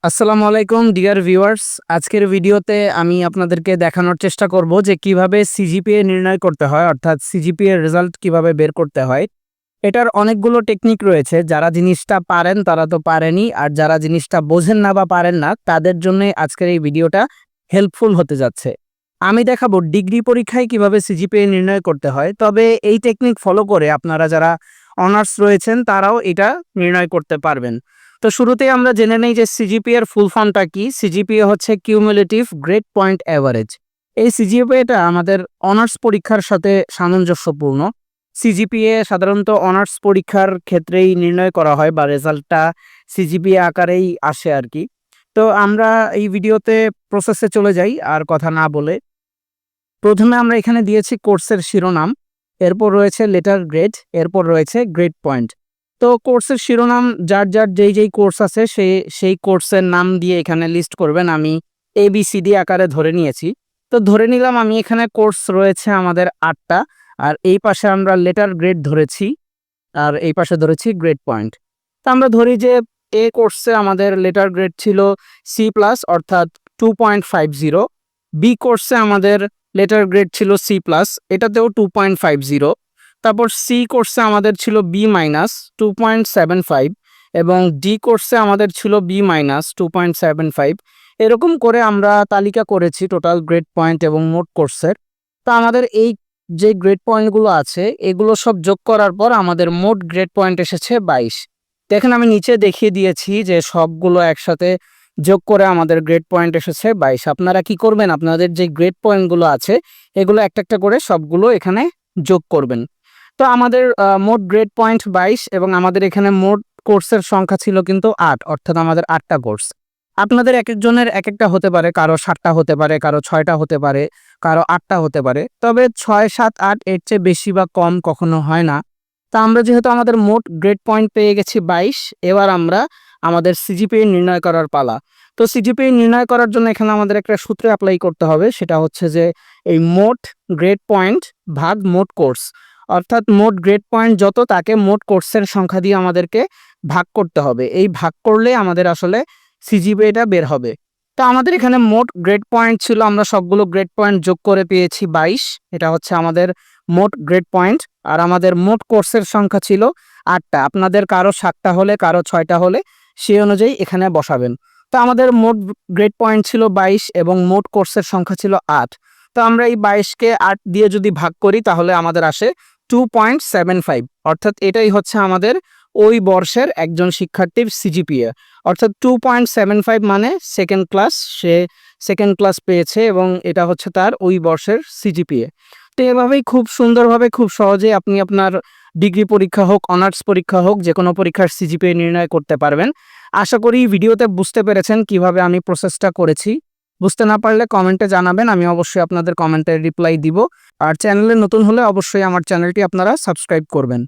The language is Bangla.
আসসালামু আলাইকুম ডিয়ার ভিউয়ার্স। আজকের ভিডিওতে আমি আপনাদেরকে দেখানোর চেষ্টা করব যে কিভাবে সিজিপিএ নির্ণয় করতে হয়, অর্থাৎ সিজিপিএ রেজাল্ট কিভাবে বের করতে হয়। এটার অনেকগুলো টেকনিক রয়েছে। যারা জিনিসটা পারেন তারা তো পারেনই, আর যারা জিনিসটা বোঝেন না বা পারেন না তাদের জন্য আজকের এই ভিডিওটা হেল্পফুল হতে যাচ্ছে। আমি দেখাবো ডিগ্রি পরীক্ষায় কিভাবে সিজিপিএ নির্ণয় করতে হয়। তবে এই টেকনিক ফলো করে আপনারা যারা অনার্স রয়েছেন তারাও এটা নির্ণয় করতে পারবেন। তো শুরুতেই আমরা জেনে নেই যে সিজিপিএ এর ফুল ফর্মটা কি। সিজিপিএ হচ্ছে কিউমুলেটিভ গ্রেড পয়েন্ট অ্যাভারেজ। এই সিজিপিএটা আমাদের অনার্স পরীক্ষার সাথে সামঞ্জস্যপূর্ণ। সিজিপিএ সাধারণত অনার্স পরীক্ষার ক্ষেত্রেই নির্ণয় করা হয় বা রেজাল্টটা সিজিপিএ আকারেই আসে আর কি। তো আমরা এই ভিডিওতে প্রসেসে চলে যাই আর কথা না বলে। প্রথমে আমরা এখানে দিয়েছি কোর্সের শিরোনাম, এরপর রয়েছে লেটার গ্রেড, এরপর রয়েছে গ্রেড পয়েন্ট। তো কোর্সের শিরোনাম যার যার যেই কোর্স আছে সেই কোর্সের নাম দিয়ে এখানে লিস্ট করবেন। আমি ABCD আকারে ধরে নিয়েছি। তো ধরে নিলাম আমি এখানে কোর্স রয়েছে আমাদের 8টা, আর এই পাশে আমরা লেটার গ্রেড ধরেছি, আর এই পাশে ধরেছি গ্রেড পয়েন্ট। তো আমরা ধরি যে এ কোর্সে আমাদের লেটার গ্রেড ছিল C+, অর্থাৎ 2.50। বি কোর্সে আমাদের লেটার গ্রেড ছিল C+, এটাতেও 2.50। তারপর সি কোর্সে আমাদের ছিল B-2.75, এবং ডি কোর্সে আমাদের ছিল B-2.75। এরকম করে আমরা তালিকা করেছি টোটাল গ্রেড পয়েন্ট এবং মোট কোর্সের। তো আমাদের এই যে গ্রেড পয়েন্টগুলো আছে এগুলো সব যোগ করার পর আমাদের মোট গ্রেড পয়েন্ট এসেছে 22। দেখেন আমি নিচে দেখিয়ে দিয়েছি যে সবগুলো একসাথে যোগ করে আমাদের গ্রেড পয়েন্ট এসেছে 22। আপনারা কি করবেন, আপনাদের যে গ্রেড পয়েন্টগুলো আছে এগুলো একটা একটা করে সবগুলো এখানে যোগ করবেন। তো আমাদের মোট গ্রেড পয়েন্ট 22, এবং আমাদের এখানে মোট কোর্সের সংখ্যা ছিল কিন্তু 8, অর্থাৎ আমাদের 8টা কোর্স। আপনাদের এক একজনের এক একটা হতে পারে, কারো 7টা হতে পারে, কারো 6টা হতে পারে, কারো 8টা হতে পারে। তবে 6, 7, 8 এর চেয়ে বেশি বা কম কখনো হয় না। তা আমরা যেহেতু আমাদের মোট গ্রেড পয়েন্ট পেয়ে গেছি 22, এবার আমরা আমাদের সিজিপিএ নির্ণয় করার পালা। তো সিজিপিএ নির্ণয় করার জন্য এখানে আমাদের একটা সূত্র অ্যাপ্লাই করতে হবে, সেটা হচ্ছে যে এই মোট গ্রেড পয়েন্ট ভাগ মোট কোর্স, অর্থাৎ মোট গ্রেড পয়েন্ট যত তাকে মোট কোর্সের সংখ্যা দিয়ে আমাদেরকে ভাগ করতে হবে। এই ভাগ করলে আমাদের আসলে সিজিপিএটা বের হবে। তো আমাদের এখানে মোট গ্রেড পয়েন্ট ছিল, আমরা সবগুলো গ্রেড পয়েন্ট যোগ করে পেয়েছি 22। এটা হচ্ছে আমাদের মোট গ্রেড পয়েন্ট। আর আমাদের মোট কোর্সের সংখ্যা ছিল 8টা। আপনাদের কারো 7টা হলে, কারো 6টা হলে সেই অনুযায়ী এখানে বসাবেন। তো আমাদের মোট গ্রেড পয়েন্ট ছিল 22 এবং মোট কোর্সের সংখ্যা ছিল 8। তো আমরা এই 22কে 8 দিয়ে যদি ভাগ করি তাহলে আমাদের আসে 2.75, অর্থাৎ এটাই হচ্ছে আমাদের ওই বর্ষের একজন শিক্ষার্থীর সিজিপিএ। অর্থাৎ 2.75 মানে সেকেন্ড ক্লাস, সে সেকেন্ড ক্লাস পেয়েছে এবং এটা হচ্ছে তার ওই বর্ষের সিজিপিএ। তো এভাবেই খুব সুন্দরভাবে খুব সহজে আপনি আপনার ডিগ্রি পরীক্ষা হোক, অনার্স পরীক্ষা হোক, যে কোনো পরীক্ষার সিজিপিএ নির্ণয় করতে পারবেন। আশা করি ভিডিওতে বুঝতে পেরেছেন কিভাবে আমি প্রসেসটা করেছি। বুঝতে না পারলে কমেন্টে জানাবেন, আমি অবশ্যই আপনাদের কমেন্টের রিপ্লাই দিব। আর চ্যানেলে নতুন হলে অবশ্যই আমার চ্যানেলটি আপনারা সাবস্ক্রাইব করবেন।